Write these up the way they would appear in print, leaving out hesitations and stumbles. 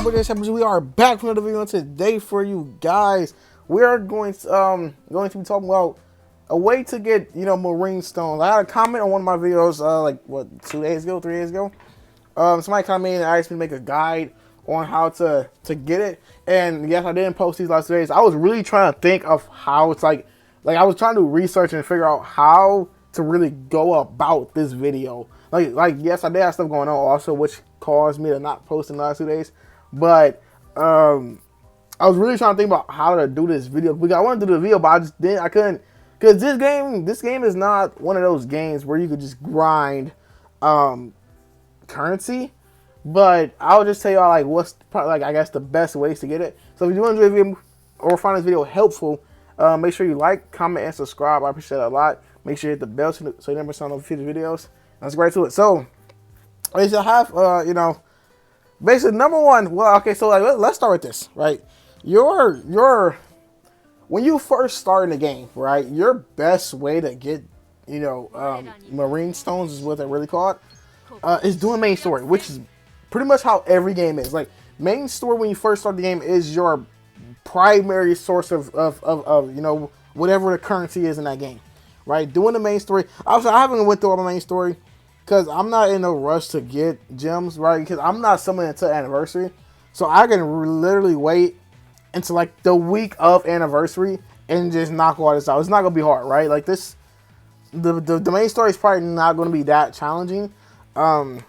We are back from another video today for you guys. We are going to be talking about a way to get marine stones. I had a comment on one of my videos like what 2 days ago, 3 days ago. Somebody commented and asked me to make a guide on how to get it. And yes, I didn't post these last 2 days. I was really trying to think of how it's like I was trying to research and figure out how to really go about this video. Like yes, I did have stuff going on also, which caused me to not post in the last 2 days. But I was really trying to think about how to do this video because I wanted to do the video, but I couldn't, because this game is not one of those games where you could just grind currency. But I'll just tell y'all what's probably I guess the best ways to get it. So if you want to enjoy the video or find this video helpful, make sure you like, comment, and subscribe. I appreciate it a lot. Make sure you hit the bell so you never miss out on future videos. Let's get right to it. So I have basically, number one, well, okay, so let's start with this, right? When you first start in the game, right, your best way to get, marine stones is what they're really called, is doing main story, which is pretty much how every game is. Like, main story when you first start the game is your primary source of whatever the currency is in that game, right? Doing the main story. Obviously, I haven't went through all the main story, because I'm not in a rush to get gems, right? Because I'm not summoning until anniversary. So I can literally wait until like the week of anniversary and just knock all this out. It's not going to be hard, right? Like this, the main story is probably not going to be that challenging. But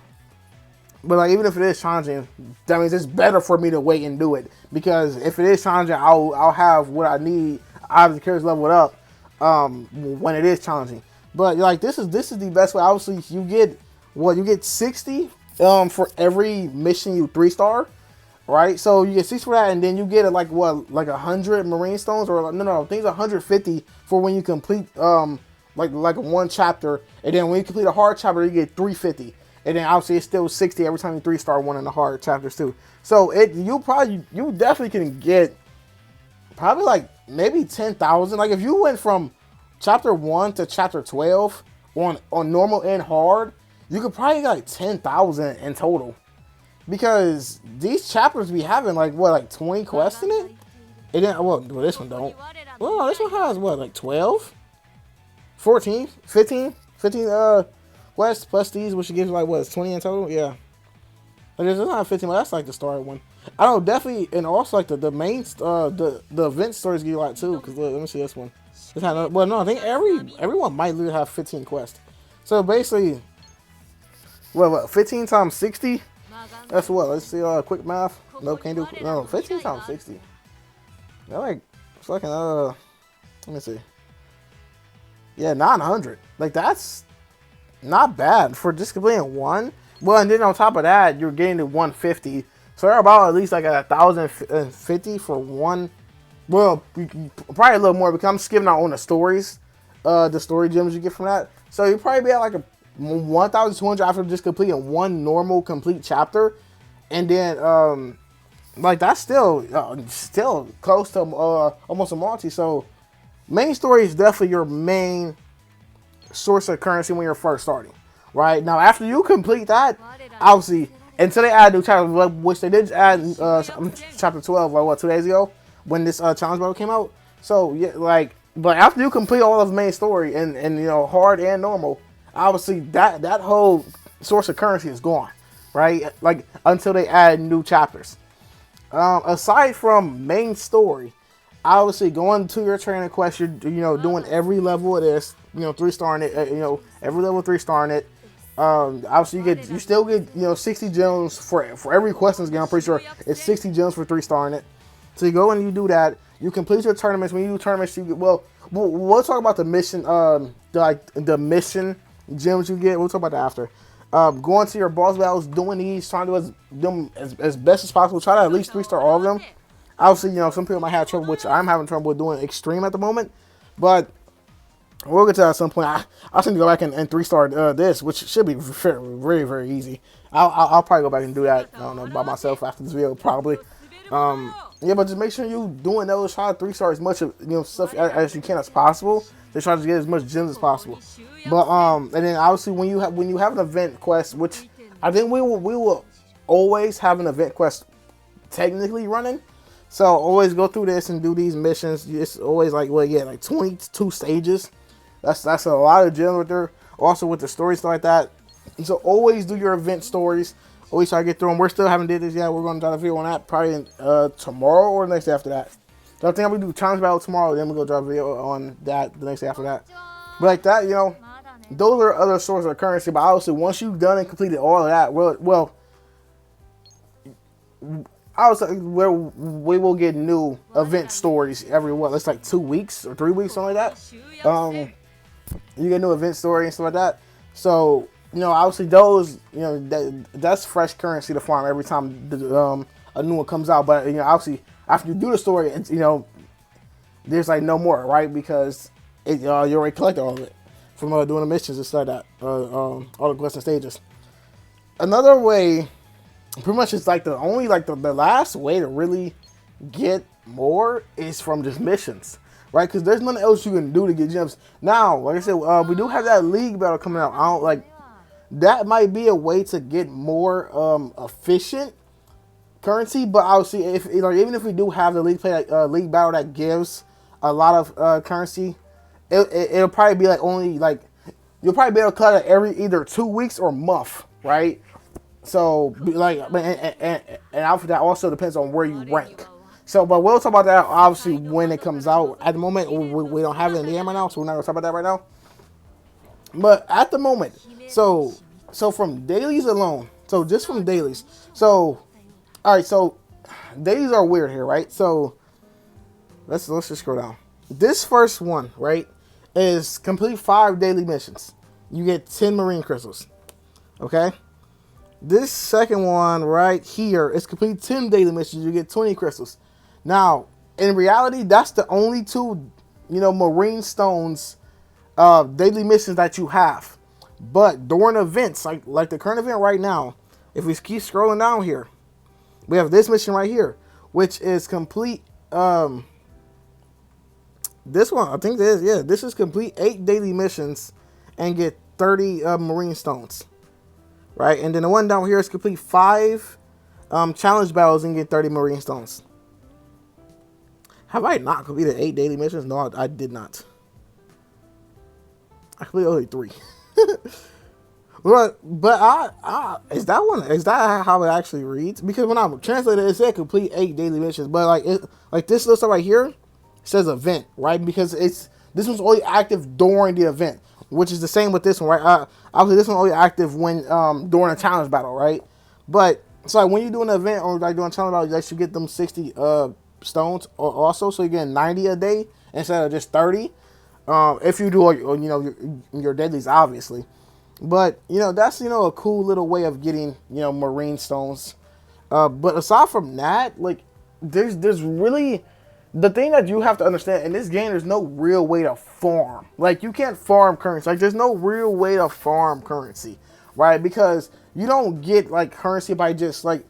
like even if it is challenging, that means it's better for me to wait and do it. Because if it is challenging, I'll have what I need. I have the characters leveled up when it is challenging. But like this is the best way. Obviously, you get 60 for every mission you 3-star, right? So you get 60 for that, and then you get like 100 marine stones, or no, I think it's 150 for when you complete like one chapter, and then when you complete a hard chapter, you get 350, and then obviously it's still 60 every time you 3-star one in the hard chapters too. So you definitely can get probably like maybe 10,000. Like if you went from Chapter 1 to Chapter 12 on normal and hard, you could probably get like 10,000 in total. Because these chapters be having like 20 quests in it? And then, well, this one don't. Well, this one has like 12? 14? 15 quests plus these, which gives you like 20 in total? Yeah. Like, it's not 15, but that's like the start one. I don't definitely, and also like the main, the event stories give you a lot too. Because let me see this one. Well, no, I think everyone might literally have 15 quests. So basically, what 15 times 60? That's what? Let's see. Quick math. No, can't do. No, 15 times 60. They're like fucking. Let me see. Yeah, 900. Like that's not bad for just completing one. Well, and then on top of that, you're getting to 150. So they're about at least like 1,050 for one. Well, probably a little more because I'm skipping out on the stories, the story gems you get from that. So you probably be at like a 1,200 after just completing one normal complete chapter, and then like that's still close to almost a multi. So main story is definitely your main source of currency when you're first starting. Right now, after you complete that, obviously, until they add new chapters, which they did add chapter 12 like 2 days ago, when this challenge battle came out. So yeah, but after you complete all of the main story and hard and normal, obviously that whole source of currency is gone, right? Like until they add new chapters. Aside from main story, obviously going to your training quest, you're doing every level of this, 3-starring it, every level 3-starring it. Obviously you still get 60 gems for every quest in this game. I'm pretty sure it's 60 gems for 3-starring it. So you go and you do that. You complete your tournaments. When you do tournaments, you get we'll talk about the mission, the mission gems you get. We'll talk about that after. Going to your boss battles, doing these, trying to do them as best as possible. Try to at least 3-star all of them. Obviously, some people might have trouble, which I'm having trouble with doing extreme at the moment. But we'll get to that at some point. I just need to go back and 3-star this, which should be very, very, very easy. I'll probably go back and do that. I don't know, by myself after this video, probably. Yeah, but just make sure you doing those. Try to 3-star as much stuff as you can as possible. Just try to get as much gems as possible. But and then obviously when you have an event quest, which I think we will always have an event quest technically running. So always go through this and do these missions. It's always like, well, yeah, like 22 stages. That's a lot of dealing with her. Also with the stories stuff like that. And so always do your event stories. Always try to get through them. We're still haven't did this yet. We're going to drop a video on that probably tomorrow or the next day after that. So I think I'm going to do challenge battle tomorrow. Then we'll go drop a video on that the next day after that. But like that, you know, those are other sources of currency. But obviously, once you've done and completed all of that, well, obviously, we will get new event stories every it's like 2 weeks or 3 weeks, something like that. You get new event story and stuff like that. So, you know, obviously those, you know, that's fresh currency to farm every time a new one comes out. But, you know, obviously after you do the story, it's, you know, there's like no more, right? Because you already collected all of it from doing the missions and stuff like that, all the quests and stages. Another way, pretty much it's like the last way to really get more is from just missions. Right, because there's nothing else you can do to get gems. Now, like I said, we do have that league battle coming out. I don't like that might be a way to get more efficient currency. But obviously, if you know, even if we do have the league battle that gives a lot of currency, it'll probably be like only like you'll probably be able to cut it every either 2 weeks or month, right? So like, and after that also depends on where you rank. So, but we'll talk about that obviously when it comes out. At the moment, we don't have it in the game right now, so we're not gonna talk about that right now. But at the moment, so from dailies alone, so just from dailies, so all right, so dailies are weird here, right? So let's just scroll down. This first one, right, is complete 5 daily missions. You get 10 marine crystals. Okay. This second one right here is complete 10 daily missions. You get 20 crystals. Now, in reality, that's the only 2, you know, marine stones daily missions that you have. But during events, like the current event right now, if we keep scrolling down here, we have this mission right here, which is complete. This one, I think this is, yeah, this is complete 8 daily missions and get 30 marine stones. Right, and then the one down here is complete 5 challenge battles and get 30 marine stones. Have I not completed 8 daily missions? No, I did not. I completed only 3. but is that how it actually reads? Because when I translated it said complete 8 daily missions, but like this little stuff right here says event, right? Because this one's only active during the event, which is the same with this one, right? Obviously this one only active when during a challenge battle, right? But it's like when you do an event or like doing a challenge battle, you actually get them 60 stones also, so you get 90 a day instead of just 30. If you do, you know, your deadlies, obviously. But you know, that's, you know, a cool little way of getting, you know, marine stones. But aside from that, like there's really the thing that you have to understand in this game. There's no real way to farm. Like you can't farm currency. Like there's no real way to farm currency, right? Because you don't get like currency by just like,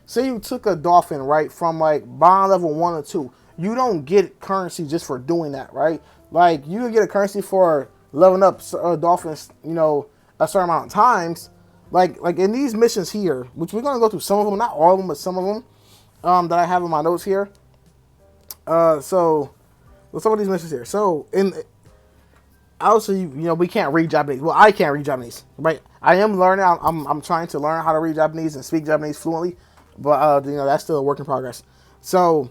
say you took a dolphin, right, from like bond level 1 or 2. You don't get currency just for doing that, right? Like you can get a currency for leveling up dolphins, you know, a certain amount of times. Like in these missions here, which we're gonna go through some of them, not all of them, but some of them that I have in my notes here. So with some of these missions here. So also, you know, we can't read Japanese. Well, I can't read Japanese, right? I am learning. I'm trying to learn how to read Japanese and speak Japanese fluently. But, you know, that's still a work in progress. So,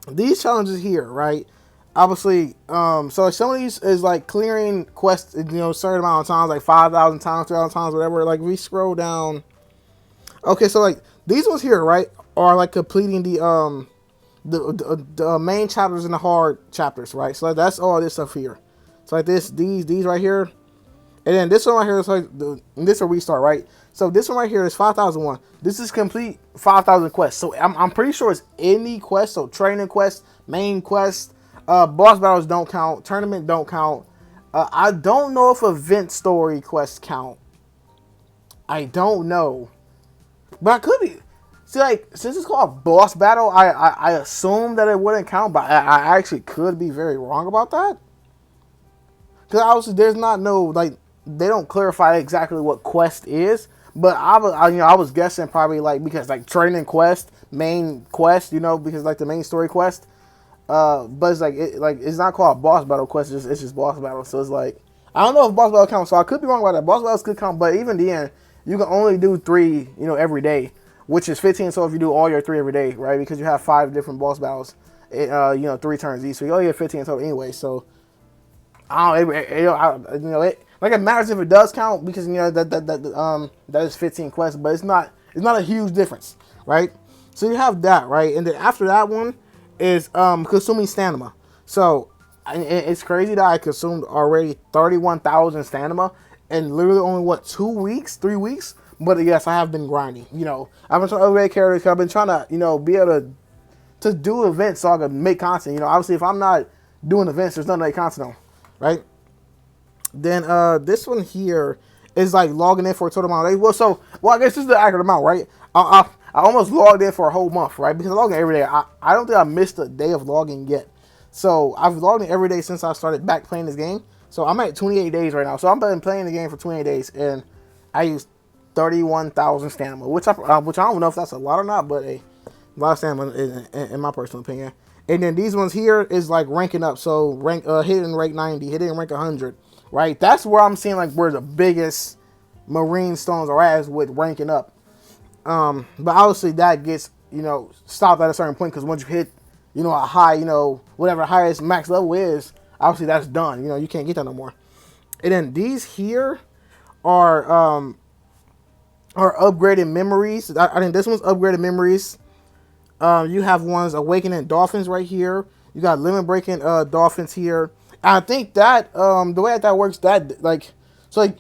these challenges here, right? Obviously, so some of these is like clearing quests, you know, a certain amount of times, like 5,000 times, 3,000 times, whatever. Like, we scroll down. Okay, so, like, these ones here, right, are like completing the main chapters and the hard chapters, right? So, like, that's all this stuff here. So, like, these right here. And then this one right here is like, this is a restart, right? So this one right here is 5,001. This is complete 5,000 quests. So I'm pretty sure it's any quest. So training quest, main quest, boss battles don't count, tournament don't count. I don't know if event story quests count. I don't know, but I could be. See, like, since it's called boss battle, I assume that it wouldn't count, but I actually could be very wrong about that. Because obviously there's not no, like, they don't clarify exactly what quest is, But I was guessing probably like because like training quest, main quest, because like the main story quest. But it's like it's not called boss battle quest. It's just boss battle. So it's like I don't know if boss battle counts. So I could be wrong about that. Boss battles could count, but even then, you can only do 3, every day, which is 15. So if you do all your 3 every day, right? Because you have 5 different boss battles, 3 turns each. So you only get 15 total anyway. So I don't, like it matters if it does count because that is 15 quests, but it's not a huge difference, right? So you have that, right? And then after that one is consuming stamina. So it's crazy that I consumed already 31,000 stamina in literally only 2 weeks, 3 weeks. But yes, I have been grinding. I've been trying to upgrade characters. I've been trying to be able to do events so I can make content. Obviously if I'm not doing events, there's nothing to make content on, right? Then this one here is like logging in for a total amount of days. Well, I guess this is the accurate amount, right? I almost logged in for a whole month, right? Because I log in every day. I don't think I missed a day of logging yet. So I've logged in every day since I started back playing this game. So I'm at 28 days right now. So I've been playing the game for 28 days, and I used 31,000 stamina, which I don't know if that's a lot or not, but a lot of stamina in my personal opinion. And then these ones here is like ranking up. So hitting rank 90, hitting rank 100. Right, that's where I'm seeing like where the biggest marine stones are at is with ranking up. But obviously that gets stopped at a certain point because once you hit a high whatever the highest max level is, obviously that's done. You can't get that no more. And then these here are upgraded memories. I think this one's upgraded memories. You have ones awakening dolphins right here. You got limit breaking dolphins here. I think that the way that works, that like this one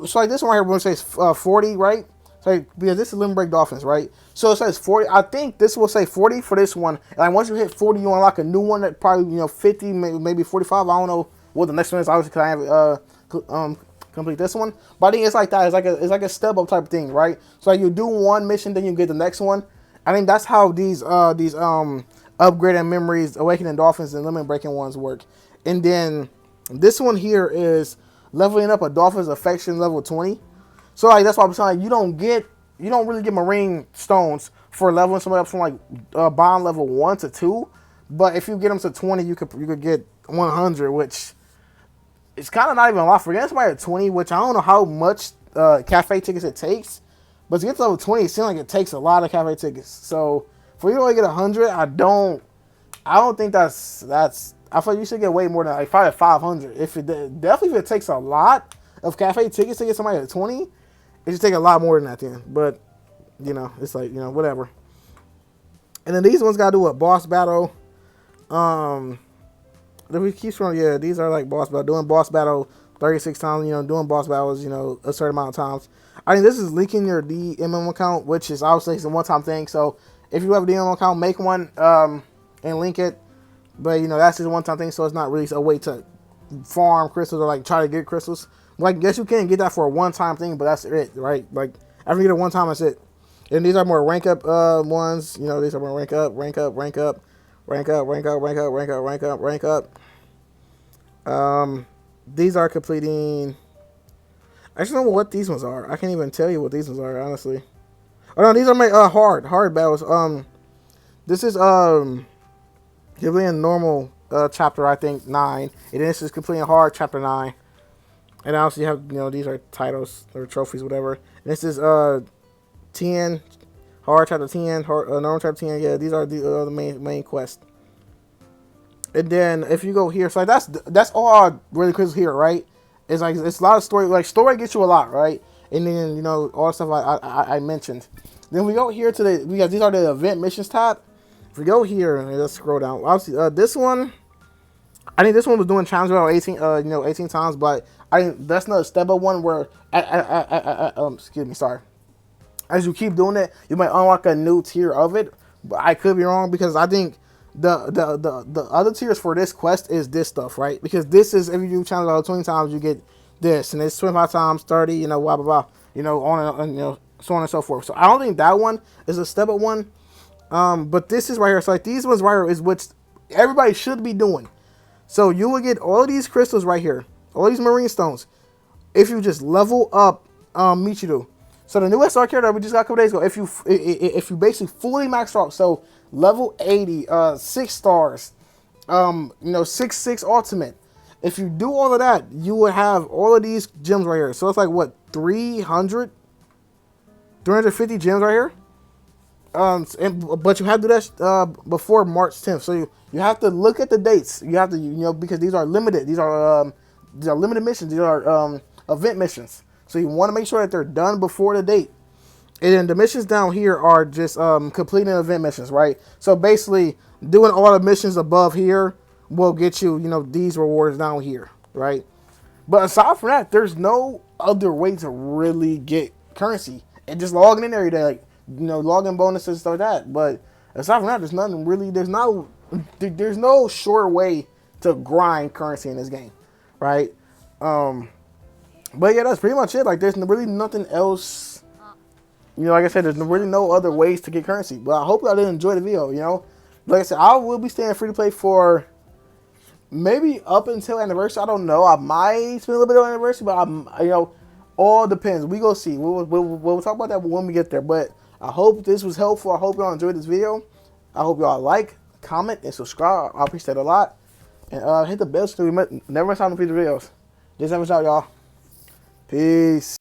right here, we're gonna say 40, right? So because this is limit break dolphins, right? So it says 40. I think this will say 40 for this one. And like once you hit 40, you unlock a new one that probably 50, maybe 45. I don't know what the next one is. Obviously, because I have complete this one. But I think it's like that. It's like a step up type thing, right? So like you do one mission, then you get the next one. I think that's how these upgraded memories, awakening dolphins, and limit breaking ones work. And then this one here is leveling up a dolphin's affection level 20. So like that's why I'm saying like, you don't really get marine stones for leveling somebody up from like bond level 1 to 2. But if you get them to 20, you could get 100, which is kind of not even a lot for getting somebody at 20. Which I don't know how much cafe tickets it takes, but to get to level 20, it seems like it takes a lot of cafe tickets. So for you to only get 100, I don't think that's. I feel like you should get way more than like probably 500. If it takes a lot of cafe tickets to get somebody at 20, it should take a lot more than that then. But it's like whatever. And then these ones gotta do a boss battle. We keep scrolling. Yeah, these are like boss battle. Doing boss battle 36 times. Doing boss battles. A certain amount of times. I think this is linking your DMM account, which is obviously it's a one-time thing. So if you have a DMM account, make one and link it. But that's just a one-time thing, so it's not really a way to farm crystals or like try to get crystals. Like, yes, you can get that for a one-time thing, but that's it, right? Like, after you get it one time, that's it. And these are more rank up ones. These are more rank up. These are completing. I just don't know what these ones are. I can't even tell you what these ones are, honestly. Oh no, these are my hard battles. This is completing normal chapter, I think 9, and this is completing hard chapter 9. And also you have these are titles or trophies, whatever. And this is 10 hard chapter 10, normal chapter 10. Yeah, these are the main quest. And then if you go here, so like that's all really crystals here, right? It's like it's a lot of story. Like story gets you a lot, right? And then all the stuff I mentioned. Then we go here to these are the event missions tab. If we go here and let's scroll down, obviously this one, I think this one was doing challenge about 18 times, but I think that's not a step up one where excuse me, sorry. As you keep doing it, you might unlock a new tier of it, but I could be wrong because I think the other tiers for this quest is this stuff, right? Because this is if you do challenge about 20 times, you get this, and it's 25 times 30, blah blah blah, on and so on and so forth. So I don't think that one is a step up one. But this is right here. So like these ones right here is what everybody should be doing. So you will get all of these crystals right here, all these marine stones, if you just level up Michiru. So the new SR character that we just got a couple days ago, if you basically fully maxed out, so level 80, 6 stars, 6 ultimate. If you do all of that, you would have all of these gems right here. So it's like what, 350 gems right here. But you have to do that before March 10th. So you have to look at the dates. You have to, because these are limited. These are limited missions. These are event missions. So you want to make sure that they're done before the date. And then the missions down here are just completing event missions, right? So basically, doing all the missions above here will get you, these rewards down here, right? But aside from that, there's no other way to really get currency. And just logging in every day, like, login bonuses, stuff like that. But aside from that, there's nothing really, there's no sure way to grind currency in this game, right? But yeah, that's pretty much it. Like, there's really nothing else. Like I said, there's really no other ways to get currency. But I hope y'all did enjoy the video, Like I said, I will be staying free to play for maybe up until anniversary. I don't know. I might spend a little bit on anniversary, but all depends. We go see. We'll talk about that when we get there. But I hope this was helpful. I hope y'all enjoyed this video. I hope y'all like, comment, and subscribe. I appreciate it a lot. And hit the bell so we never miss out on future videos. Just have a shout, y'all. Peace.